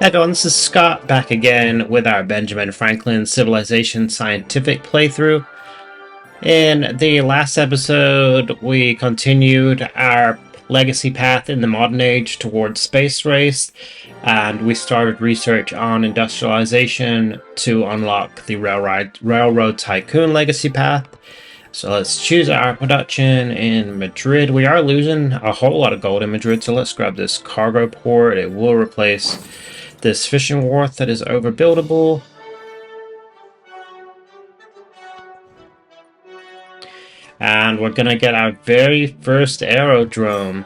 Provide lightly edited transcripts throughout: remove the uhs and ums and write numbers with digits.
Hey everyone, this is Scott back again with our Benjamin Franklin Civilization scientific playthrough. In the last episode, we continued our legacy path in the modern age towards space race, and we started research on industrialization to unlock the railroad tycoon legacy path. So let's choose our production in Madrid. We are losing a whole lot of gold in Madrid, so let's grab this cargo port. It will replace this fishing wharf that is overbuildable. And we're gonna get our very first aerodrome.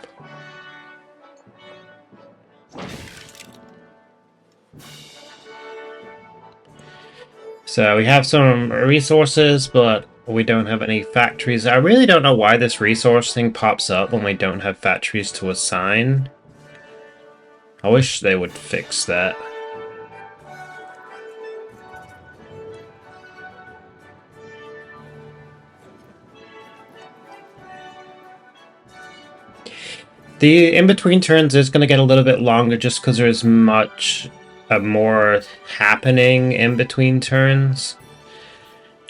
So we have some resources, but we don't have any factories. I really don't know why this resource thing pops up when we don't have factories to assign. I wish they would fix that. The in-between turns is going to get a little bit longer just because there's much more happening in between turns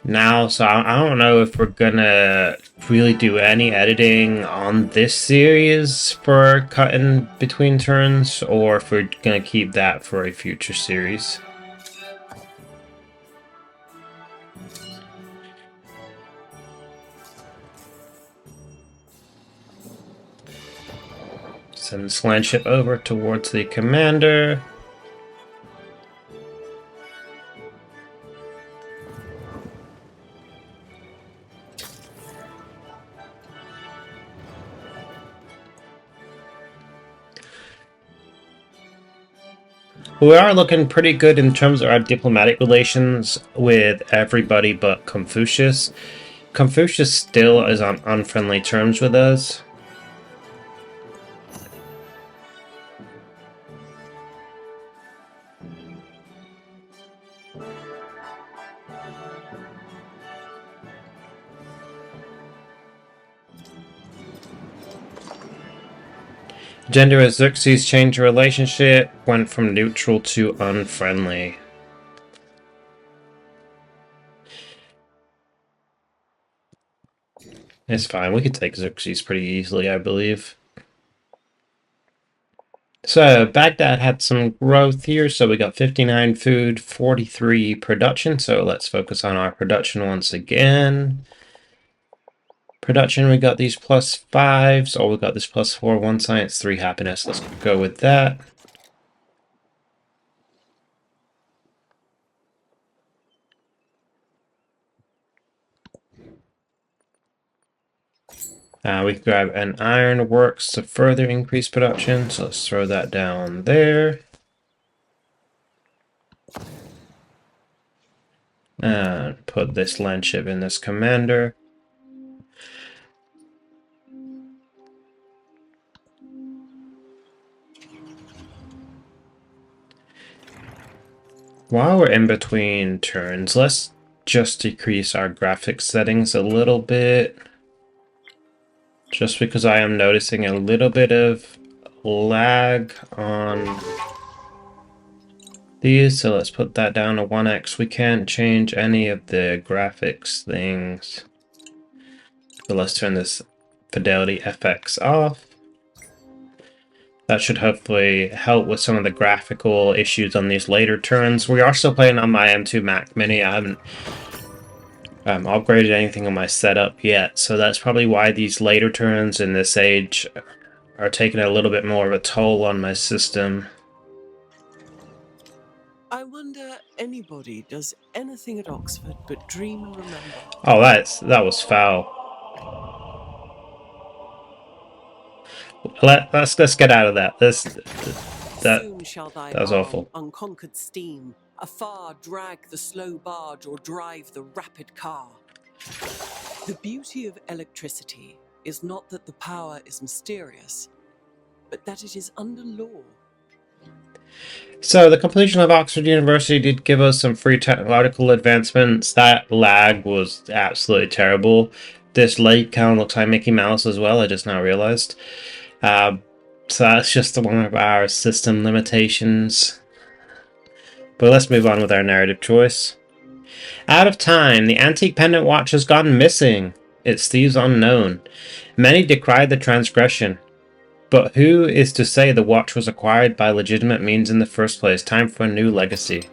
now, so I don't know if we're gonna really do any editing on this series for cutting between turns, or if we're gonna keep that for a future series. Send this land ship over towards the commander. We are looking pretty good in terms of our diplomatic relations with everybody but Confucius. Confucius still is on unfriendly terms with us. Gender as Xerxes changed relationship, went from neutral to unfriendly. It's fine, we could take Xerxes pretty easily, I believe. So, Baghdad had some growth here, so we got 59 food, 43 production, so let's focus on our production once again. Production, we got these +5s, oh, we got this +4, 1 science, 3 happiness. Let's go with that. We can grab an iron works to further increase production, so let's throw that down there. And put this land ship in this commander. While we're in between turns, let's just decrease our graphics settings a little bit. Just because I am noticing a little bit of lag on these, so let's put that down to 1x. We can't change any of the graphics things. So let's turn this Fidelity FX off. That should hopefully help with some of the graphical issues on these later turns. We are still playing on my M2 Mac Mini. I haven't upgraded anything on my setup yet, so that's probably why these later turns in this age are taking a little bit more of a toll on my system. I wonder anybody does anything at Oxford but dream and remember. Oh, that was foul. Let's get out of that. Soon shall thy that was awful. Unconquered steam, afar drag the slow barge or drive the rapid car. The beauty of electricity is not that the power is mysterious, but that it is under law. So the completion of Oxford University did give us some free technological advancements. That lag was absolutely terrible. This lake kind of looks like Mickey Mouse as well, I just now realized. So that's just one of our system limitations. But let's move on with our narrative choice. Out of time, the antique pendant watch has gone missing. Its thieves unknown. Many decry the transgression. But who is to say the watch was acquired by legitimate means in the first place? Time for a new legacy.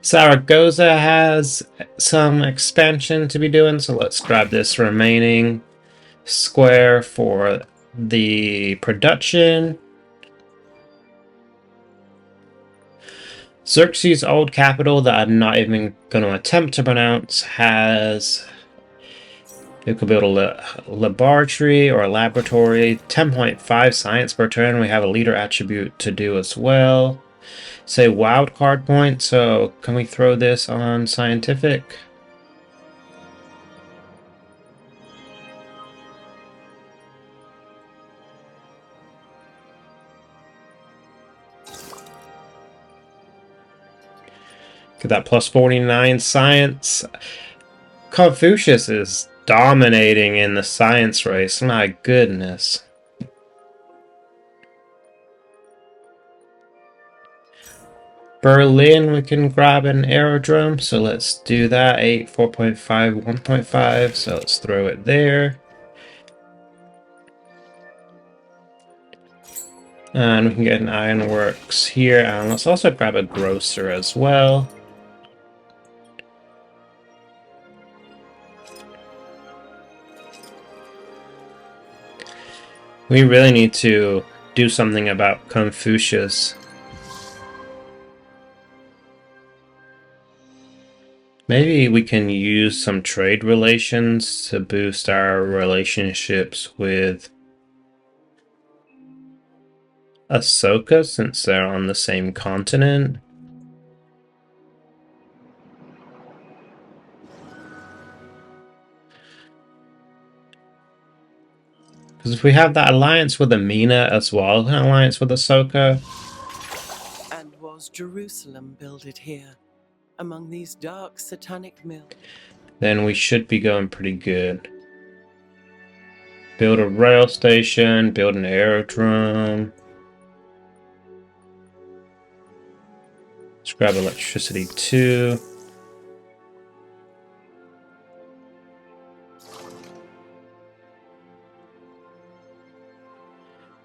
Zaragoza has some expansion to be doing, so let's grab this remaining square for the production. Xerxes' old capital that I'm not even going to attempt to pronounce has... You could build a laboratory or a laboratory. 10.5 science per turn. We have a leader attribute to do as well. Say wild card point, so can we throw this on scientific? Get that plus 49 science. Confucius is dominating in the science race. My goodness. Berlin, we can grab an aerodrome, so let's do that. 8, 4.5, 1.5, so let's throw it there. And we can get an ironworks here, and let's also grab a grocer as well. We really need to do something about Confucius. Maybe we can use some trade relations to boost our relationships with Ahsoka, since they're on the same continent. Because if we have that alliance with Amina as well, an alliance with Ahsoka. And was Jerusalem builded here, among these dark satanic mills? Then we should be going pretty good. Build a rail station, build an aerodrome. Let's grab electricity too.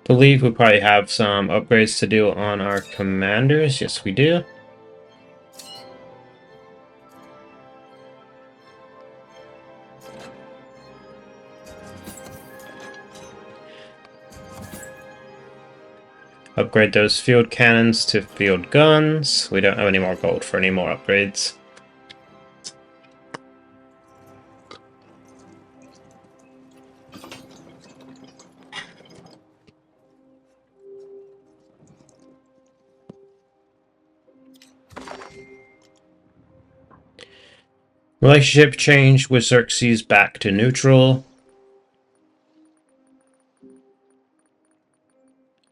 Believe we probably have some upgrades to do on our commanders. Yes, we do. Upgrade those field cannons to field guns. We don't have any more gold for any more upgrades. Relationship change with Xerxes back to neutral.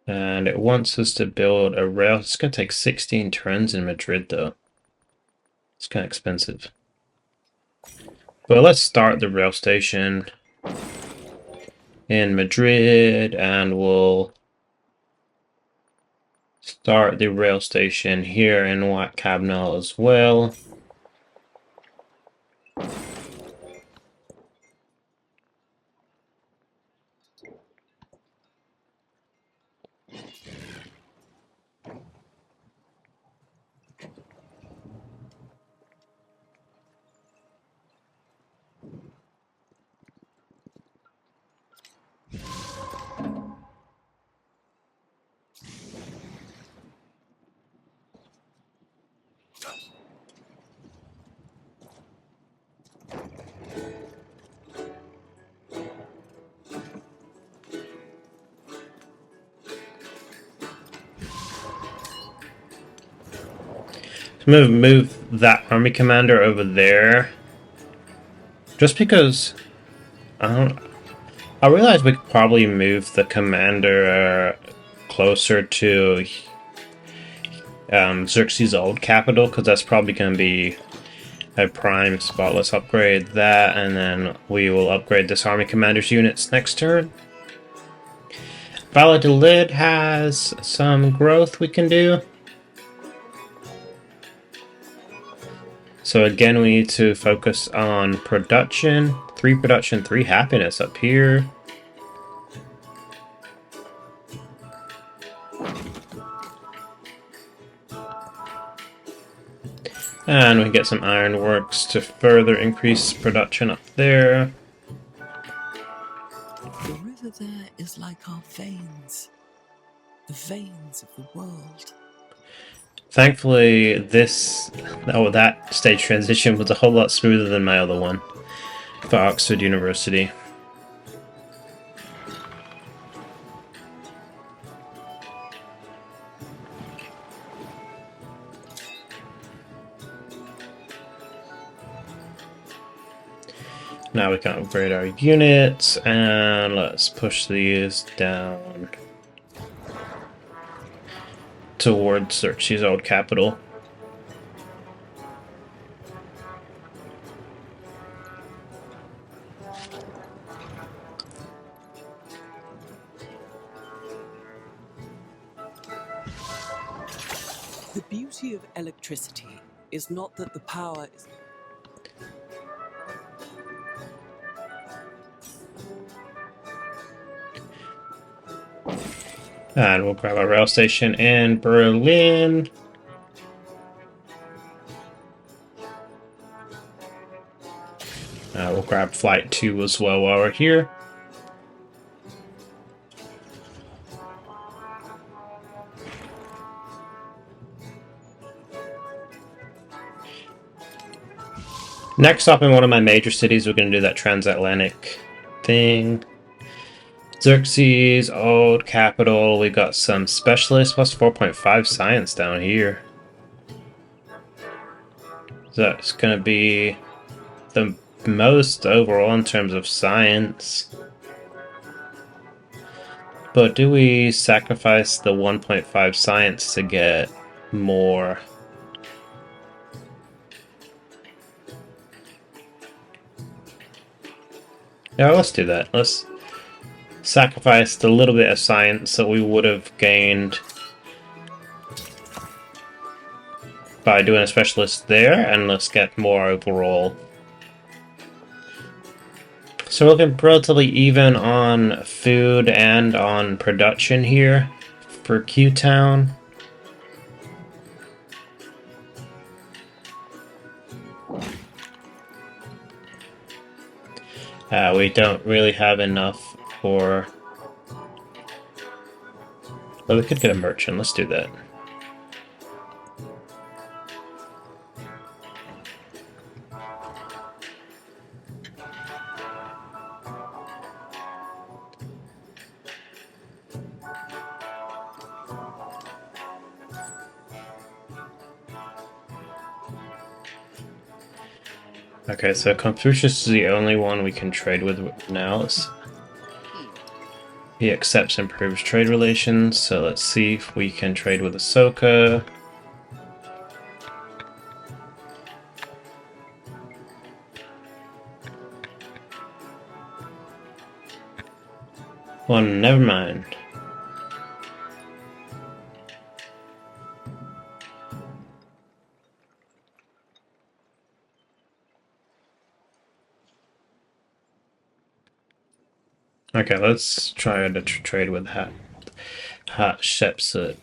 And it wants us to build a rail. It's going to take 16 turns in Madrid, though. It's kind of expensive. But let's start the rail station in Madrid, and we'll start the rail station here in Wat Cabnel as well. Move that army commander over there. Just because I realize we could probably move the commander closer to Xerxes' old capital, because that's probably going to be a prime spot. Let's upgrade that, and then we will upgrade this army commander's units next turn. Valladolid has some growth we can do. So again, we need to focus on production. 3 production, 3 happiness up here. And we get some ironworks to further increase production up there. The river there is like our veins, the veins of the world. Thankfully, that stage transition was a whole lot smoother than my other one for Oxford University. Now we can upgrade our units, and let's push these down towards Xerxes' old capital. The beauty of electricity is not that the power is... And we'll grab a rail station in Berlin. We'll grab Flight 2 as well while we're here. Next up in one of my major cities, we're going to do that transatlantic thing. Xerxes, old capital. We got some specialists, plus 4.5 science down here. So that's going to be the most overall in terms of science. But do we sacrifice the 1.5 science to get more? Yeah, let's do that. Let's sacrifice the little bit of science that we would have gained by doing a specialist there, and let's get more overall. So we're looking relatively even on food and on production here for Q-Town. We don't really have enough for... Well, we could get a merchant. Let's do that. Okay, so Confucius is the only one we can trade with now. He accepts improved trade relations, so let's see if we can trade with Ahsoka. Well, never mind. Okay, let's try to trade with Hatshepsut.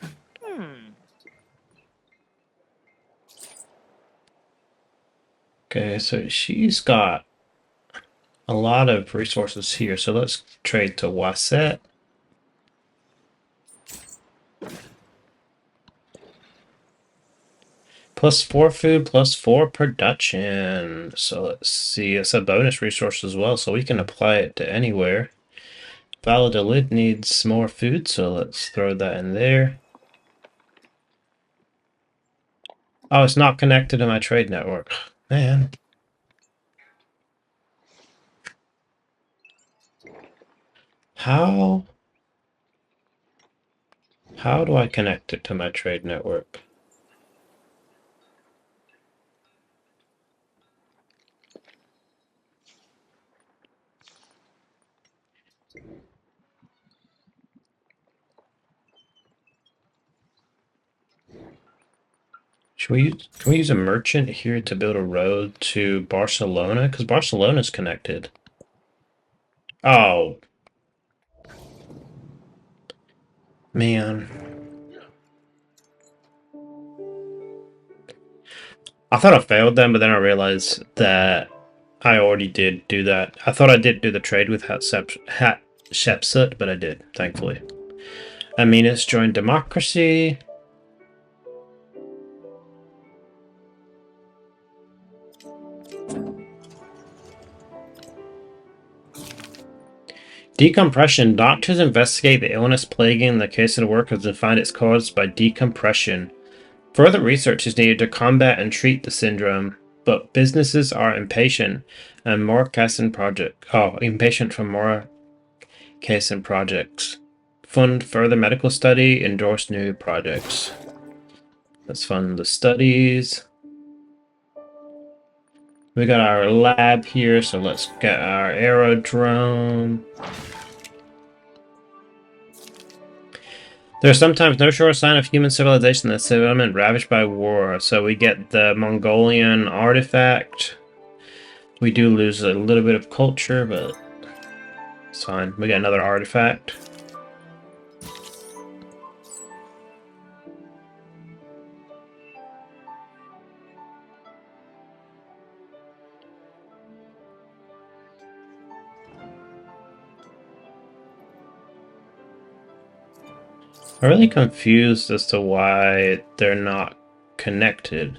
Okay, so she's got a lot of resources here, so let's trade to Waset. +4 food, +4 production. So let's see, it's a bonus resource as well, so we can apply it to anywhere. Valladolid needs more food, so let's throw that in there. Oh, it's not connected to my trade network. Man. How do I connect it to my trade network? Can we use a merchant here to build a road to Barcelona? Because Barcelona's connected. Oh, man. I thought I failed them, but then I realized that I already did do that. I thought I did do the trade with Hatshepsut, but I did, thankfully. Aminus joined democracy. Decompression. Doctors investigate the illness plaguing the case of the workers and find it's caused by decompression. Further research is needed to combat and treat the syndrome, but businesses are impatient and more impatient for more case and projects. Fund further medical study, endorse new projects. Let's fund the studies. We got our lab here, so let's get our aerodrome. There's sometimes no sure sign of human civilization in the settlement ravaged by war, so we get the Mongolian artifact. We do lose a little bit of culture, but it's fine. We got another artifact. I'm really confused as to why they're not connected.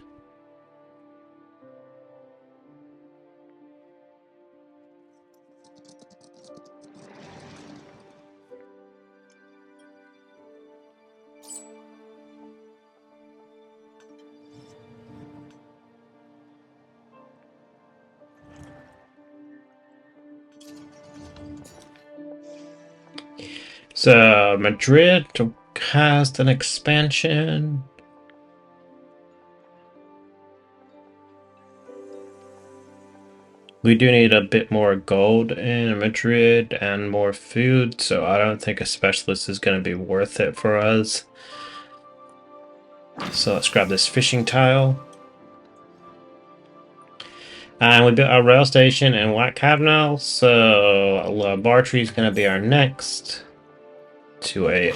So Madrid has an expansion. We do need a bit more gold in Madrid and more food, so I don't think a specialist is going to be worth it for us. So let's grab this fishing tile. And we built our rail station in White Cavanal, so Bartree is going to be our next. 2-8.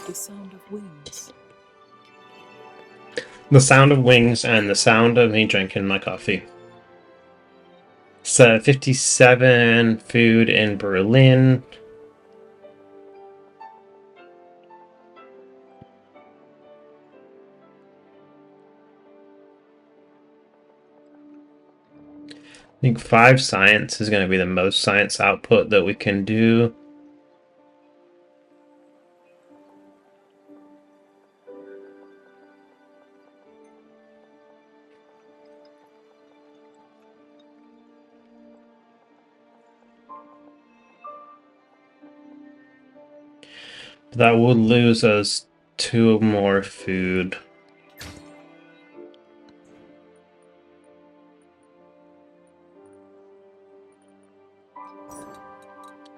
The sound of wings. The sound of wings and the sound of me drinking my coffee. So 57 food in Berlin. I think 5 science is going to be the most science output that we can do. That would lose us 2 more food.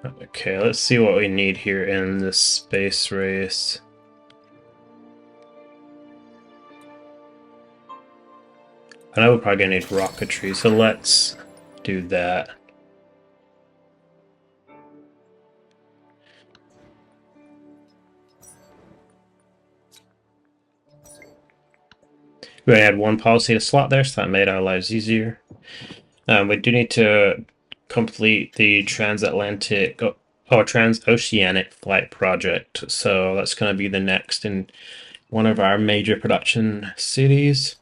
Okay, let's see what we need here in this space race. I know we're probably gonna need rocketry, so let's do that. We only had 1 policy to slot there, so that made our lives easier. We do need to complete the transoceanic flight project, so that's going to be the next in one of our major production cities.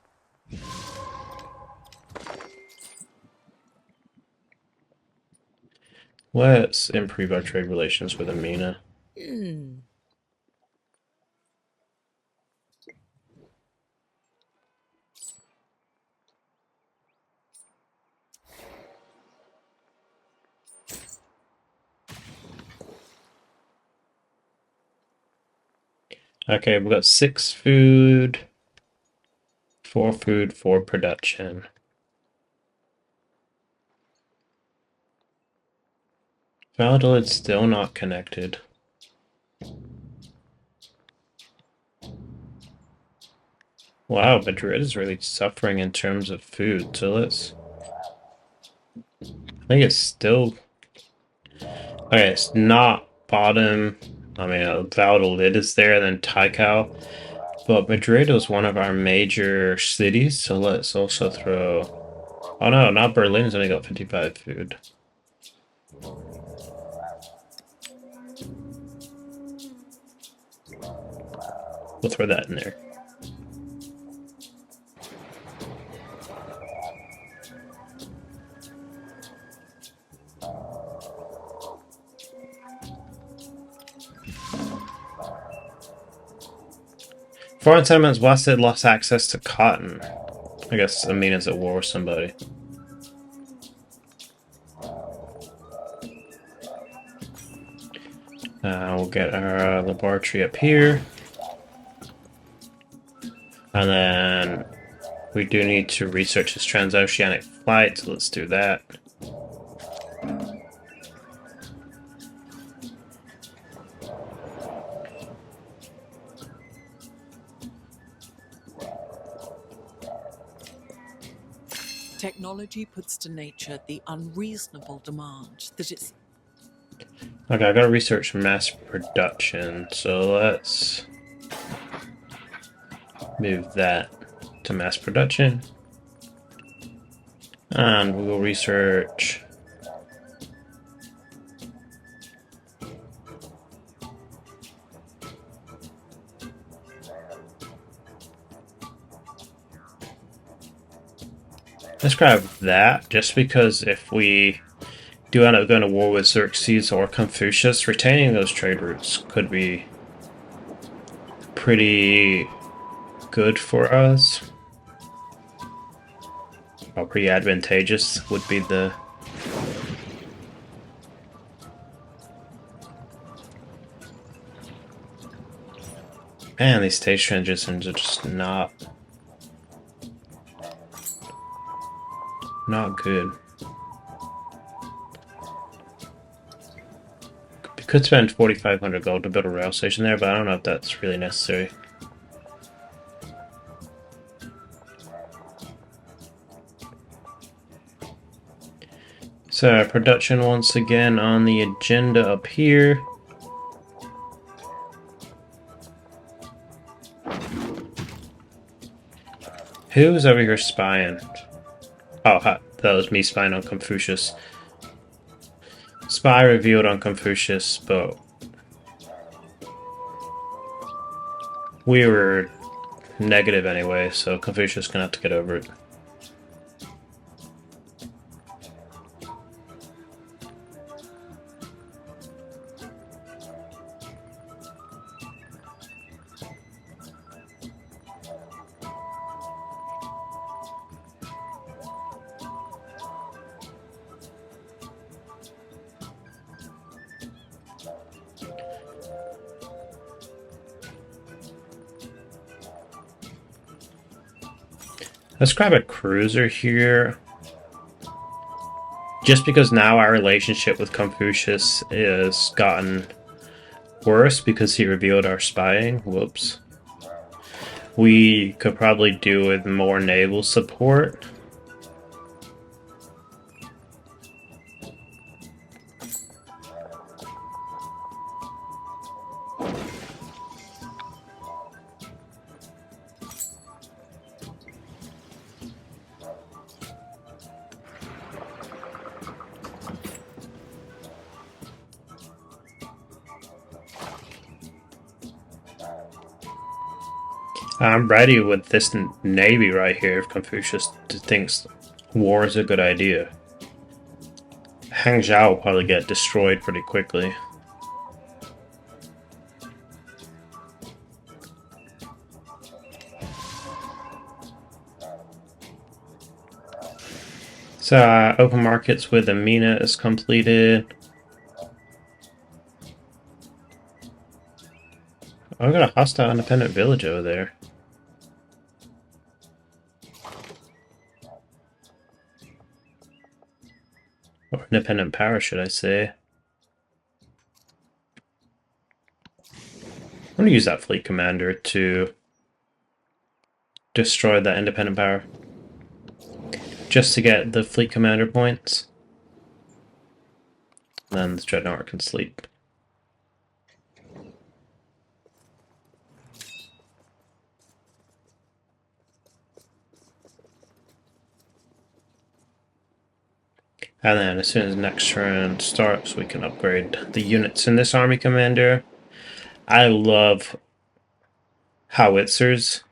Let's improve our trade relations with Amina. Okay, we've got 6 food, 4 food, 4 production. Valladolid's still not connected. Wow, Madrid is really suffering in terms of food, so let's... I think it's still... Okay, it's not bottom... I mean, Valladolid is there, then Tikal. But Madrid was one of our major cities, so let's also throw... Oh no, not Berlin's only got 55 food. We'll throw that in there. Foreign settlements Wasted lost access to cotton. I guess Amina's at war with somebody. We'll get our laboratory up here. And then we do need to research this transoceanic flight, so let's do that. Technology puts to nature the unreasonable demand that it's... Okay, I gotta research mass production, so let's move that to mass production. And we will research let's grab that, just because if we do end up going to war with Xerxes or Confucius, retaining those trade routes could be pretty good for us. Or pretty advantageous would be the... Man, these stage transitions are just not good. We could spend 4,500 gold to build a rail station there, but I don't know if that's really necessary. So, production once again on the agenda up here. Who's over here spying? Oh, that was me spying on Confucius. Spy revealed on Confucius, but we were negative anyway, so Confucius gonna have to get over it. Let's grab a cruiser here. Just because now our relationship with Confucius has gotten worse because he revealed our spying. Whoops. We could probably do with more naval support. I'm ready with this navy right here if Confucius thinks war is a good idea. Hangzhou will probably get destroyed pretty quickly. So, open markets with Amina is completed. Oh, I got a hostile independent village over there. Or independent power, should I say. I'm going to use that fleet commander to destroy that independent power. Just to get the fleet commander points. Then this dreadnought can sleep. And then as soon as next turn starts, we can upgrade the units in this army commander. I love howitzers,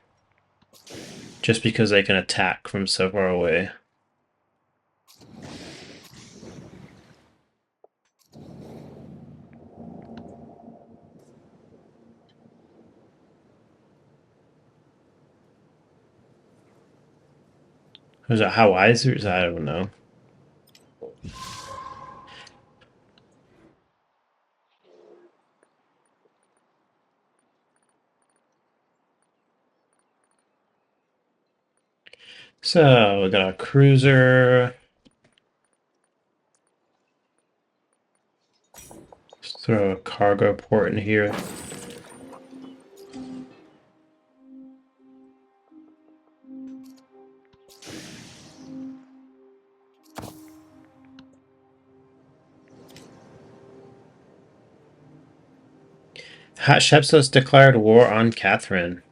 just because they can attack from so far away. Was it howitzers? I don't know. So we got a cruiser. Let's throw a cargo port in here. Hatshepsut's declared war on Catherine.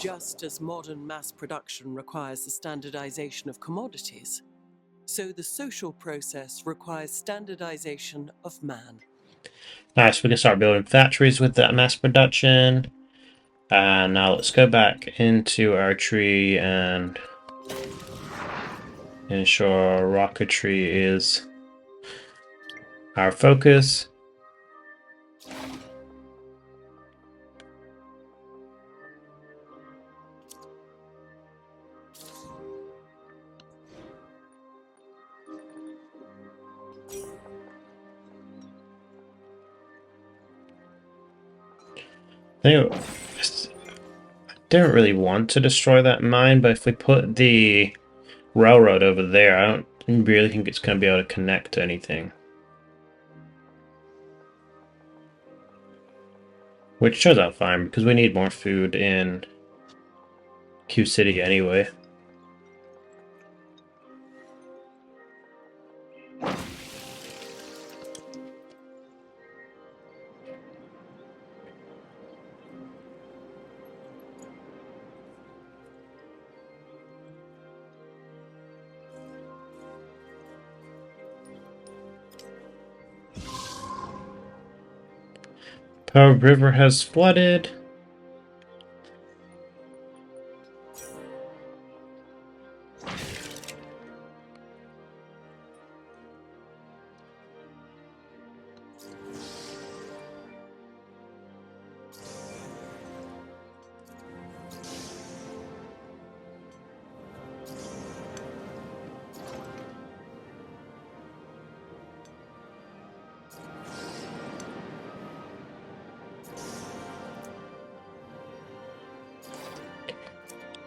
Just as modern mass production requires the standardization of commodities, so the social process requires standardization of man. Nice, we can start building factories with that mass production. And now let's go back into our tree and ensure rocketry is our focus. I didn't really want to destroy that mine, but if we put the railroad over there, I don't really think it's going to be able to connect to anything. Which turns out fine, because we need more food in Q City anyway. Power River has flooded.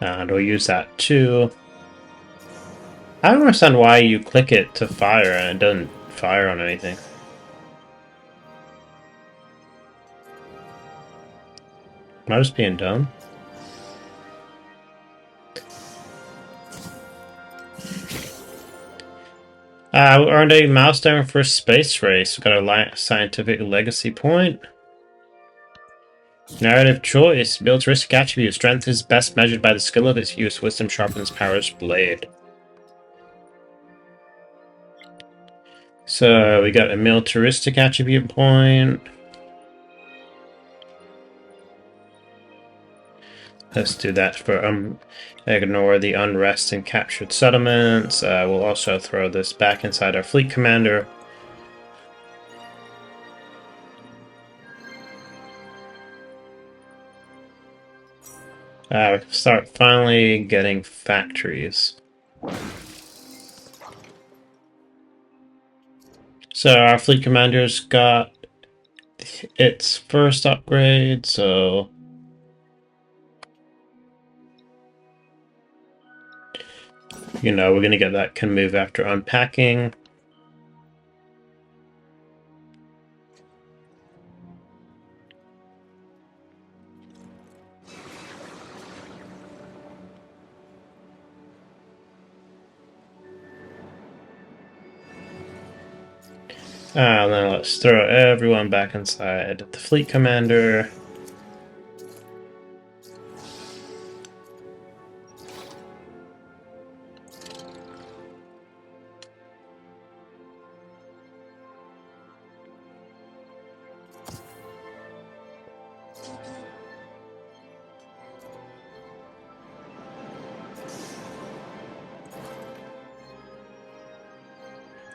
And we'll use that too. I don't understand why you click it to fire and it doesn't fire on anything. Am I just being dumb? We earned a milestone for space race. We got a scientific legacy point. Narrative choice. Militaristic attribute. Strength is best measured by the skill of its use. Wisdom sharpens power's blade. So we got a militaristic attribute point. Let's do that for ignore the unrest and captured settlements. We'll also throw this back inside our fleet commander. We start finally getting factories. So our fleet commander's got its first upgrade, so you know, we're gonna get that can move after unpacking. And then let's throw everyone back inside the fleet commander.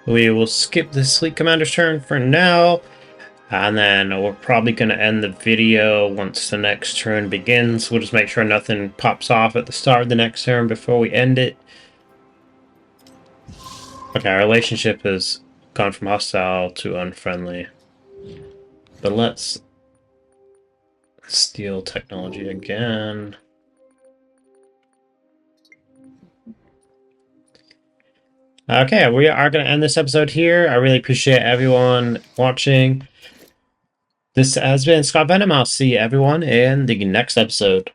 We will skip this fleet commander's turn for now, and then we're probably going to end the video once the next turn begins. We'll just make sure nothing pops off at the start of the next turn before we end it. Okay, our relationship has gone from hostile to unfriendly. But let's steal technology again. Okay, we are going to end this episode here. I really appreciate everyone watching. This has been Scott Venom. I'll see everyone in the next episode.